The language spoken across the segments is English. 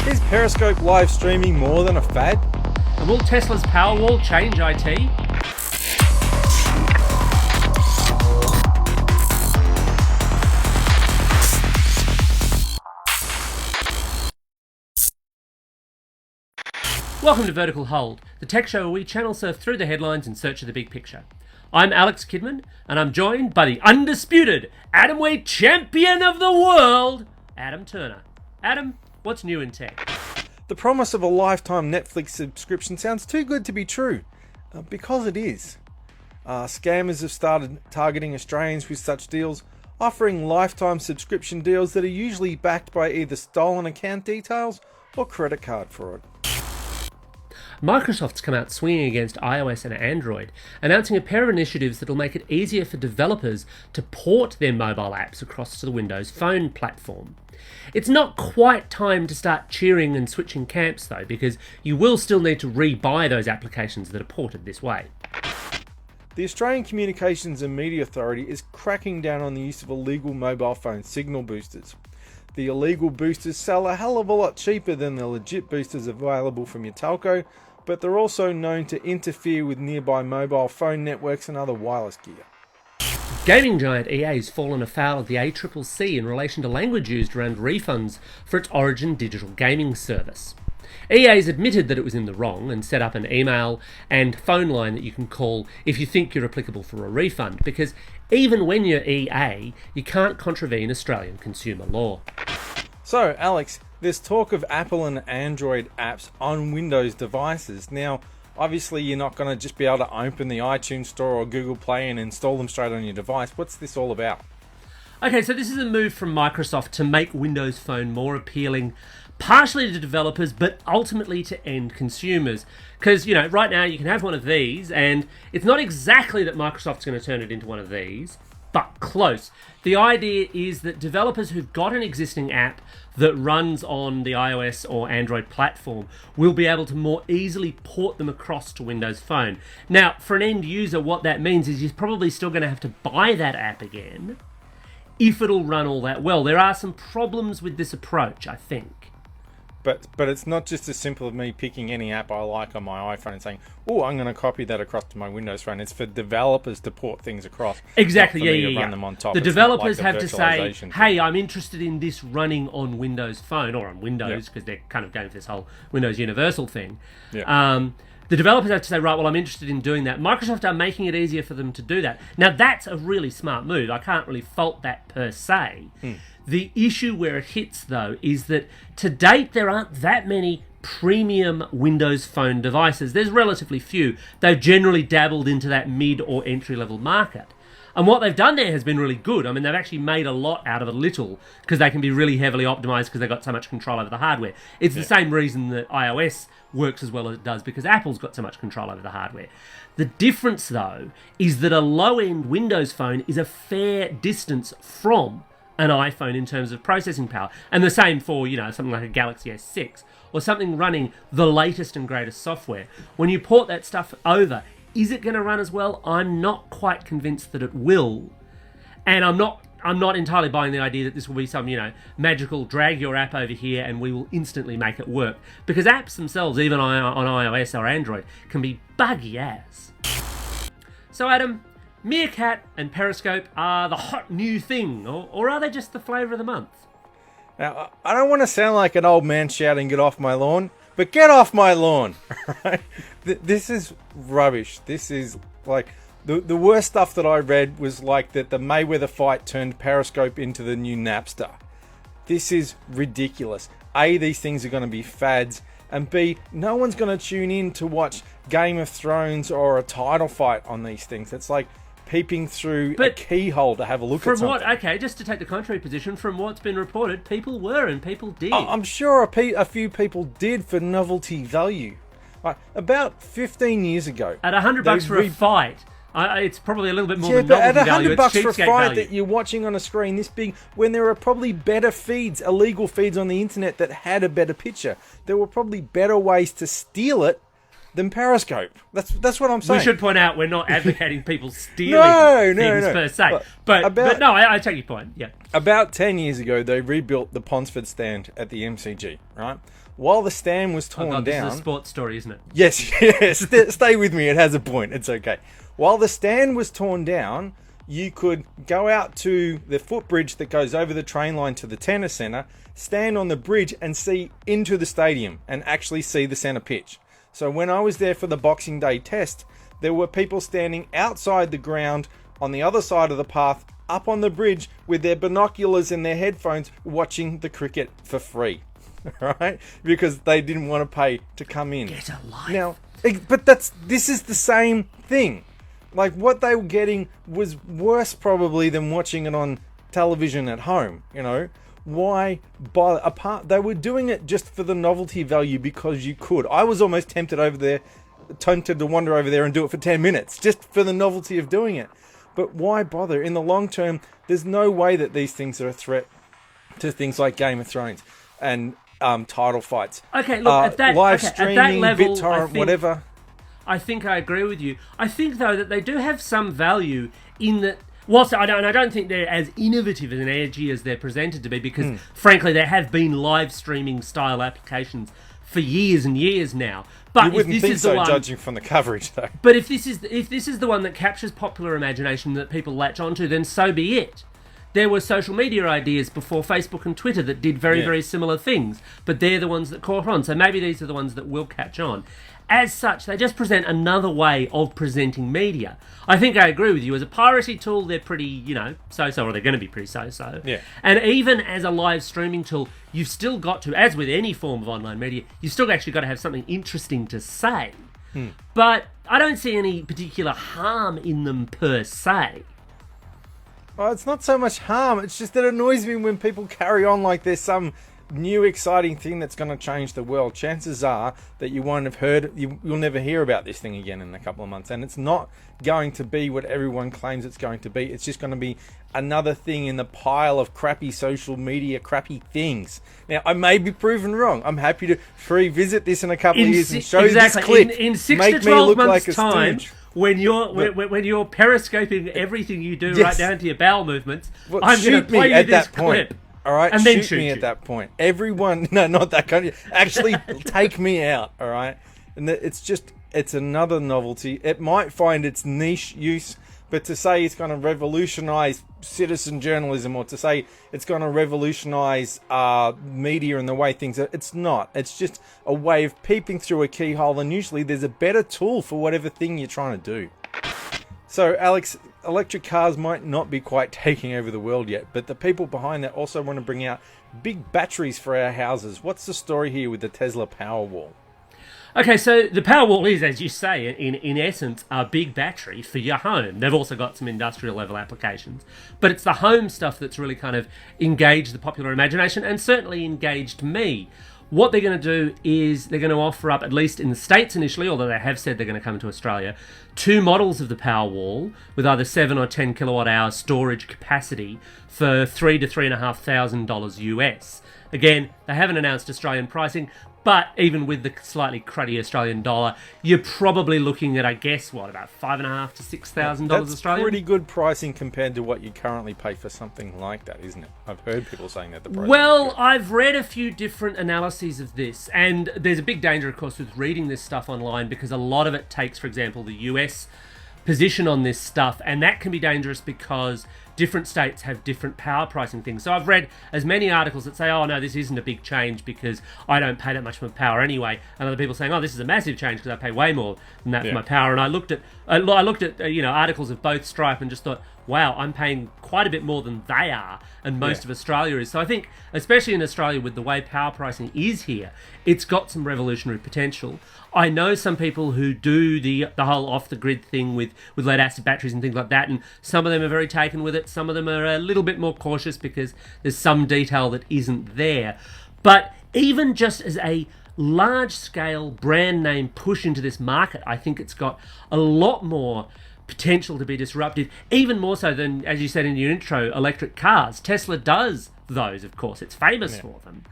Is Periscope live streaming more than a fad? And will Tesla's Powerwall change IT? Welcome to Vertical Hold, the tech show where we channel surf through the headlines in search of the big picture. I'm Alex Kidman, and I'm joined by the undisputed atomweight champion of the world, Adam Turner. Adam, what's new in tech? The promise of a lifetime Netflix subscription sounds too good to be true, because it is. Scammers have started targeting Australians with such deals, offering lifetime subscription deals that are usually backed by either stolen account details or credit card fraud. Microsoft's come out swinging against iOS and Android, announcing a pair of initiatives that will make it easier for developers to port their mobile apps across to the Windows Phone platform. It's not quite time to start cheering and switching camps though, because you will still need to re-buy those applications that are ported this way. The Australian Communications and Media Authority is cracking down on the use of illegal mobile phone signal boosters. The illegal boosters sell a hell of a lot cheaper than the legit boosters available from your telco, but they're also known to interfere with nearby mobile phone networks and other wireless gear. Gaming giant EA has fallen afoul of the ACCC in relation to language used around refunds for its Origin digital gaming service. EA has admitted that it was in the wrong and set up an email and phone line that you can call if you think you're applicable for a refund, because even when you're EA, you can't contravene Australian consumer law. So, Alex, there's talk of Apple and Android apps on Windows devices. Now, obviously you're not going to just be able to open the iTunes Store or Google Play and install them straight on your device. What's this all about? Okay, so this is a move from Microsoft to make Windows Phone more appealing, partially to developers, but ultimately to end consumers. Because, right now you can have one of these, and it's not exactly that Microsoft's going to turn it into one of these, but close. The idea is that developers who've got an existing app that runs on the iOS or Android platform will be able to more easily port them across to Windows Phone. Now, for an end user, what that means is you're probably still going to have to buy that app again if it'll run all that well. There are some problems with this approach, I think. But it's not just as simple as me picking any app I like on my iPhone and saying, oh, I'm going to copy that across to my Windows Phone. It's for developers to port things across. Exactly, not for me yeah, to yeah. Run them on top. The It's developers not like have a to say, virtualization hey, thing. I'm interested in this running on Windows Phone or on Windows, because they're kind of going for this whole Windows Universal thing. Yeah. The developers have to say, right, well, I'm interested in doing that. Microsoft are making it easier for them to do that. Now, that's a really smart move. I can't really fault that per se. The issue where it hits, though, is that to date, there aren't that many premium Windows Phone devices. There's relatively few. They've generally dabbled into that mid or entry-level market. And what they've done there has been really good. I mean, they've actually made a lot out of a little, because they can be really heavily optimized because they've got so much control over the hardware. It's the same reason that iOS works as well as it does, because Apple's got so much control over the hardware. The difference, though, is that a low-end Windows Phone is a fair distance from an iPhone in terms of processing power. And the same for, something like a Galaxy S6 or something running the latest and greatest software. When you port that stuff over, is it going to run as well? I'm not quite convinced that it will. And I'm not entirely buying the idea that this will be some, magical drag your app over here and we will instantly make it work. Because apps themselves, even on iOS or Android, can be buggy as. So Adam, Meerkat and Periscope are the hot new thing, or are they just the flavour of the month? Now, I don't want to sound like an old man shouting, get off my lawn, but get off my lawn. Right? This is rubbish. This is like the worst stuff that I read was like that the Mayweather fight turned Periscope into the new Napster. This is ridiculous. A, these things are going to be fads, and B, no one's going to tune in to watch Game of Thrones or a title fight on these things. It's like peeping through a keyhole to have a look at something. Just to take the contrary position, from what's been reported, people were and people did. I'm sure a few people did for novelty value. About 15 years ago. At $100 for a fight, it's probably a little bit more than but novelty at value. $100 for a cheapskate fight value. that you're watching on a screen this big, when there are probably better feeds, illegal feeds on the internet that had a better picture. There were probably better ways to steal it than Periscope. That's what I'm saying. We should point out we're not advocating people stealing things per se. But no, I take your point. Yeah. About 10 years ago, they rebuilt the Ponsford stand at the MCG, right? While the stand was torn down... This is a sports story, isn't it? Yes. Stay with me. It has a point. It's okay. While the stand was torn down, you could go out to the footbridge that goes over the train line to the tennis centre, stand on the bridge and see into the stadium and actually see the centre pitch. So when I was there for the Boxing Day test, there were people standing outside the ground on the other side of the path, up on the bridge with their binoculars and their headphones, watching the cricket for free. Right? Because they didn't want to pay to come in. Get a life. Now, but this is the same thing. Like, what they were getting was worse probably than watching it on television at home, you know? Why bother? They were doing it just for the novelty value because you could. I was almost tempted to wander over there and do it for 10 minutes, just for the novelty of doing it. But why bother? In the long term, there's no way that these things are a threat to things like Game of Thrones and title fights. Okay, look, live streaming, at that level, BitTorrent, whatever. I think I agree with you. I think, though, that they do have some value in that. Whilst I don't think they're as innovative and edgy as they're presented to be, because frankly, there have been live streaming style applications for years and years now. But you wouldn't think so, judging from the coverage, though. But if this is the one that captures popular imagination that people latch onto, then so be it. There were social media ideas before Facebook and Twitter that did very, very similar things, but they're the ones that caught on. So maybe these are the ones that will catch on. As such, they just present another way of presenting media. I think I agree with you. As a piracy tool, they're pretty, so-so, or they're going to be pretty so-so. Yeah. And even as a live streaming tool, you've still got to, as with any form of online media, you've still actually got to have something interesting to say. But I don't see any particular harm in them per se. Oh, it's not so much harm. It's just that it annoys me when people carry on like there's some new exciting thing that's going to change the world. Chances are that you won't have heard, you'll never hear about this thing again in a couple of months. And it's not going to be what everyone claims it's going to be. It's just going to be another thing in the pile of crappy social media, crappy things. Now, I may be proven wrong. I'm happy to revisit this in a couple of years and show you this clip. In 6 to 12 months' time, when you're periscoping everything you do right down to your bowel movements, I'm going to play you this clip. All right, and shoot me at that point. Everyone, no, not that kind of. Actually, take me out. All right, and it's another novelty. It might find its niche use, but to say it's going to revolutionise citizen journalism, or to say it's going to revolutionise media and the way things are, it's not. It's just a way of peeping through a keyhole, and usually there's a better tool for whatever thing you're trying to do. So, Alex, electric cars might not be quite taking over the world yet, but the people behind that also want to bring out big batteries for our houses. What's the story here with the Tesla Powerwall? Okay, so the Powerwall is, as you say, in essence, a big battery for your home. They've also got some industrial level applications. But it's the home stuff that's really kind of engaged the popular imagination and certainly engaged me. What they're going to do is they're going to offer up, at least in the States initially, although they have said they're going to come to Australia, 2 models of the Powerwall with either 7 or 10 kilowatt hour storage capacity for $3,000 to $3,500 US. Again, they haven't announced Australian pricing, but even with the slightly cruddy Australian dollar, you're probably looking at, I guess, about $5,500 to $6,000 Australian? That's pretty good pricing compared to what you currently pay for something like that, isn't it? I've heard people saying that the price. Well, I've read a few different analyses of this, and there's a big danger, of course, with reading this stuff online, because a lot of it takes, for example, the US position on this stuff, and that can be dangerous because different states have different power pricing things. So I've read as many articles that say, oh no, this isn't a big change because I don't pay that much for my power anyway, and other people saying, oh, this is a massive change because I pay way more than that for my power. And I looked at articles of both Stripe and just thought, wow, I'm paying quite a bit more than they are, and most of Australia is. So I think, especially in Australia with the way power pricing is here, it's got some revolutionary potential. I know some people who do the whole off-the-grid thing with lead-acid batteries and things like that, and some of them are very taken with it. Some of them are a little bit more cautious because there's some detail that isn't there. But even just as a large-scale brand name push into this market, I think it's got a lot more potential to be disruptive, even more so than, as you said in your intro, electric cars. Tesla does those, of course. It's famous for them.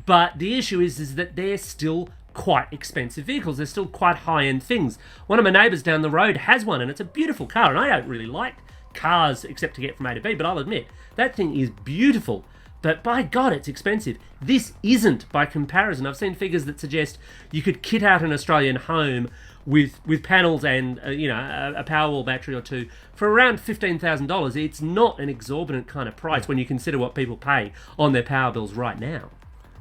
But the issue is that they're still quite expensive vehicles. They're still quite high-end things. One of my neighbours down the road has one, and it's a beautiful car, and I don't really like cars except to get from A to B, but I'll admit, that thing is beautiful. But by God, it's expensive. This isn't by comparison. I've seen figures that suggest you could kit out an Australian home with panels and a Powerwall battery or two for around $15,000. It's not an exorbitant kind of price when you consider what people pay on their power bills right now.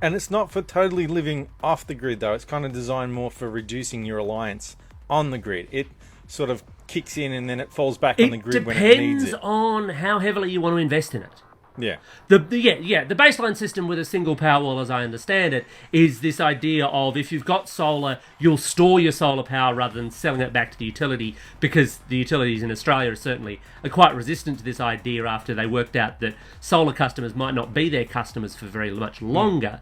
And it's not for totally living off the grid, though. It's kind of designed more for reducing your reliance on the grid. It sort of kicks in and then it falls back on the grid when it needs it. Depends on how heavily you want to invest in it. Yeah. The baseline system with a single Powerwall, as I understand it, is this idea of if you've got solar, you'll store your solar power rather than selling it back to the utility, because the utilities in Australia are quite resistant to this idea after they worked out that solar customers might not be their customers for very much longer.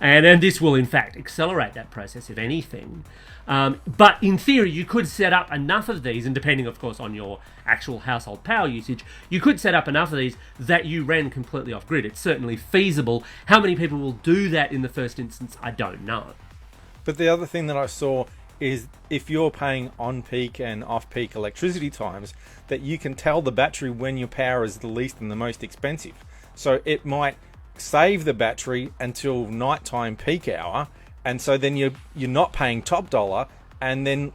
And this will, in fact, accelerate that process, if anything. But in theory, you could set up enough of these, and depending, of course, on your actual household power usage, you could set up enough of these that you ran completely off-grid. It's certainly feasible. How many people will do that in the first instance, I don't know. But the other thing that I saw is if you're paying on-peak and off-peak electricity times, that you can tell the battery when your power is the least and the most expensive. So it might save the battery until nighttime peak hour, and so then you're not paying top dollar, and then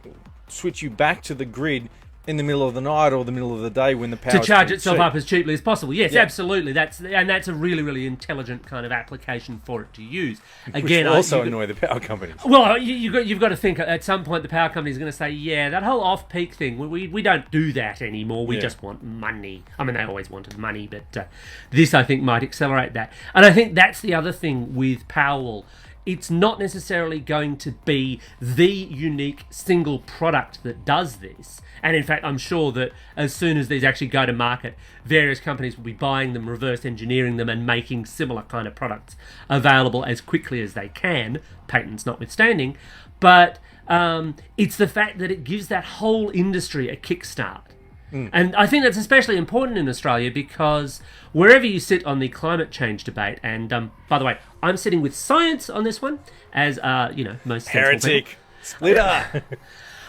switch you back to the grid in the middle of the night or the middle of the day when the power to charge itself up as cheaply as possible. Yes, yeah. Absolutely. That's a really, really intelligent kind of application for it to use. Again, which will also annoy the power companies. Well, you've got to think at some point the power company is going to say, yeah, that whole off-peak thing, we don't do that anymore. We just want money. I mean, they always wanted money, but this, I think, might accelerate that. And I think that's the other thing with Powerwall. It's not necessarily going to be the unique single product that does this. And in fact, I'm sure that as soon as these actually go to market, various companies will be buying them, reverse engineering them, and making similar kind of products available as quickly as they can, patents notwithstanding. But it's the fact that it gives that whole industry a kickstart. And I think that's especially important in Australia because wherever you sit on the climate change debate, and by the way, I'm sitting with science on this one, as most heretic splitter.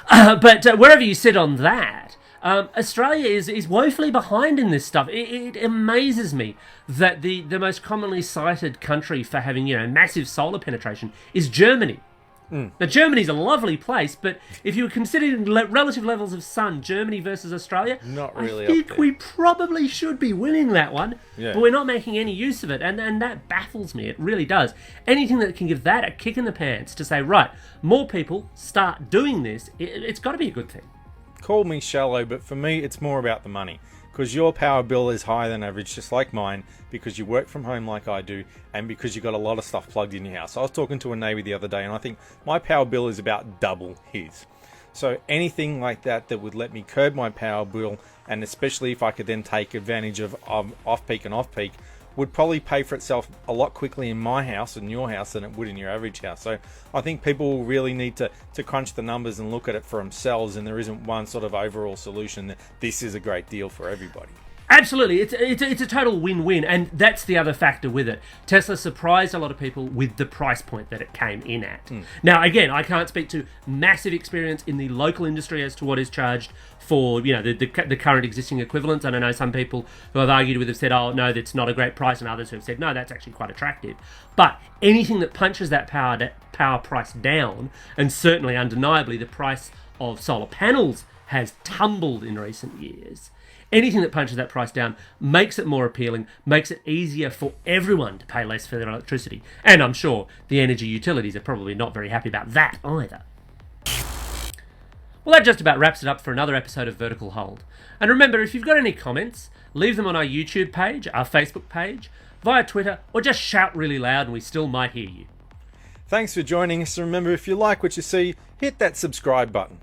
But wherever you sit on that, Australia is woefully behind in this stuff. It amazes me that the most commonly cited country for having massive solar penetration is Germany. Now, Germany's a lovely place, but if you were considering relative levels of sun, Germany versus Australia, not really. I think we probably should be winning that one, yeah. But we're not making any use of it, and that baffles me. It really does. Anything that can give that a kick in the pants to say, right, more people start doing this, it's got to be a good thing. Call me shallow, but for me, it's more about the money. Because your power bill is higher than average, just like mine, because you work from home like I do, and because you've got a lot of stuff plugged in your house. I was talking to a neighbour the other day, and I think my power bill is about double his. So anything like that would let me curb my power bill, and especially if I could then take advantage of off-peak and off-peak, would probably pay for itself a lot quickly in my house and your house than it would in your average house. So I think people will really need to crunch the numbers and look at it for themselves, and there isn't one sort of overall solution that this is a great deal for everybody. Absolutely, it's a total win-win, and that's the other factor with it. Tesla surprised a lot of people with the price point that it came in at. Now, again, I can't speak to massive experience in the local industry as to what is charged for the current existing equivalents, and I know some people who I've argued with have said, oh no, that's not a great price, and others who have said, no, that's actually quite attractive. But anything that punches that power price down, and certainly undeniably the price of solar panels has tumbled in recent years. Anything that punches that price down makes it more appealing, makes it easier for everyone to pay less for their electricity. And I'm sure the energy utilities are probably not very happy about that either. Well, that just about wraps it up for another episode of Vertical Hold. And remember, if you've got any comments, leave them on our YouTube page, our Facebook page, via Twitter, or just shout really loud and we still might hear you. Thanks for joining us. Remember, if you like what you see, hit that subscribe button.